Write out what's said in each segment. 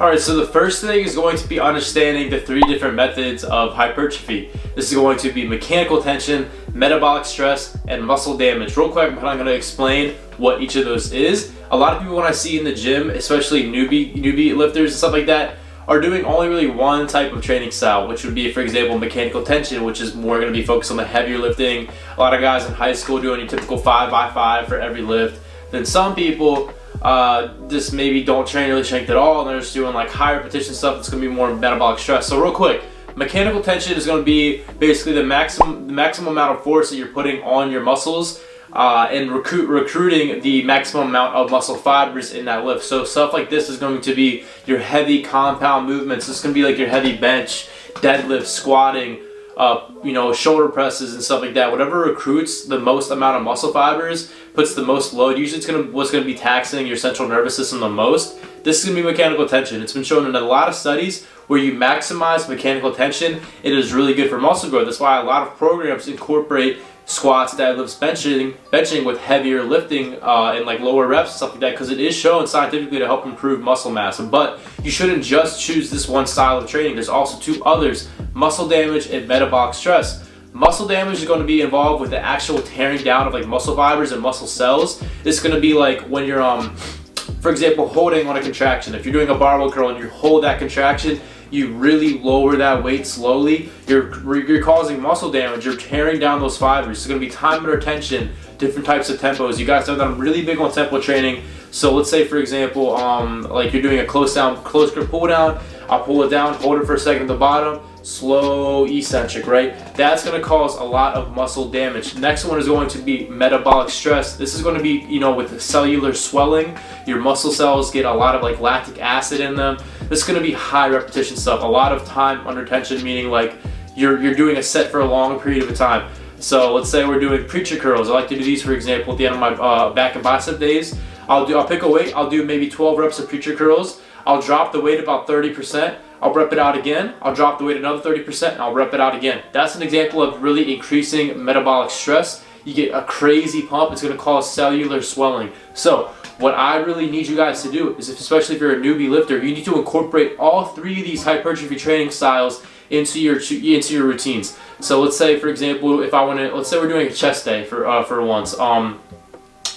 Alright, so the first thing is going to be understanding the 3 different methods of hypertrophy. This is going to be mechanical tension, metabolic stress, and muscle damage. Real quick, I'm going to explain what each of those is. A lot of people when I see in the gym, especially newbie lifters and stuff like that, are doing only really one type of training style, which would be, for example, mechanical tension, which is more going to be focused on the heavier lifting. A lot of guys in high school doing your typical 5x5 for every lift. Then some people just maybe don't train really strength at all, and they're just doing like high repetition stuff that's going to be more metabolic stress. So real quick, mechanical tension is going to be basically the maximum amount of force that you're putting on your muscles and recruiting the maximum amount of muscle fibers in that lift. So stuff like this is going to be your heavy compound movements. This is going to be like your heavy bench, deadlift, squatting, shoulder presses and stuff like that. Whatever recruits the most amount of muscle fibers, puts the most load. Usually it's what's going to be taxing your central nervous system the most. This is going to be mechanical tension. It's been shown in a lot of studies where you maximize mechanical tension, it is really good for muscle growth. That's why a lot of programs incorporate squats, deadlifts, benching with heavier lifting and like lower reps and stuff like that, because it is shown scientifically to help improve muscle mass. But you shouldn't just choose this one style of training. There's also 2 others: muscle damage and metabolic stress. Muscle damage is going to be involved with the actual tearing down of like muscle fibers and muscle cells. It's going to be like when you're for example, holding on a contraction. If you're doing a barbell curl and you hold that contraction, you really lower that weight slowly, you're causing muscle damage. You're tearing down those fibers. It's going to be time under tension, different types of tempos. You guys know that I'm really big on tempo training. So let's say, for example, like you're doing a close grip pull down. I'll pull it down, hold it for a second at the bottom, slow eccentric, right? That's going to cause a lot of muscle damage. Next one is going to be metabolic stress. This is going to be, with cellular swelling. Your muscle cells get a lot of like lactic acid in them. This is going to be high repetition stuff. A lot of time under tension, meaning like you're doing a set for a long period of time. So let's say we're doing preacher curls. I like to do these, for example, at the end of my back and bicep days. I'll pick a weight. I'll do maybe 12 reps of preacher curls. I'll drop the weight about 30%. I'll rep it out again. I'll drop the weight another 30%, and I'll rep it out again. That's an example of really increasing metabolic stress. You get a crazy pump. It's going to cause cellular swelling. So what I really need you guys to do is, especially if you're a newbie lifter, you need to incorporate all 3 of these hypertrophy training styles into your routines. So let's say, for example, let's say we're doing a chest day for once. We're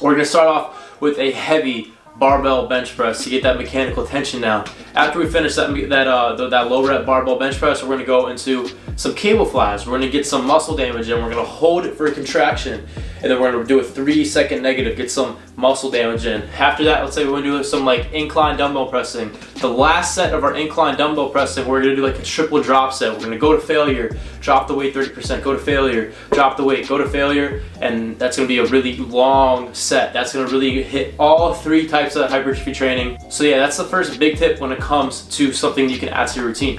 going to start off with a heavy barbell bench press to get that mechanical tension down. After we finish that low rep barbell bench press, we're going to go into some cable flies. We're going to get some muscle damage in. We're going to hold it for a contraction, and then we're going to do a 3-second negative, get some muscle damage in. After that, let's say we're going to do some like incline dumbbell pressing. The last set of our incline dumbbell pressing, we're going to do like a triple drop set. We're going to go to failure, drop the weight 30%, go to failure, drop the weight, go to failure, and that's going to be a really long set. That's going to really hit all 3 types of hypertrophy training. So yeah, that's the first big tip when it comes to something you can add to your routine.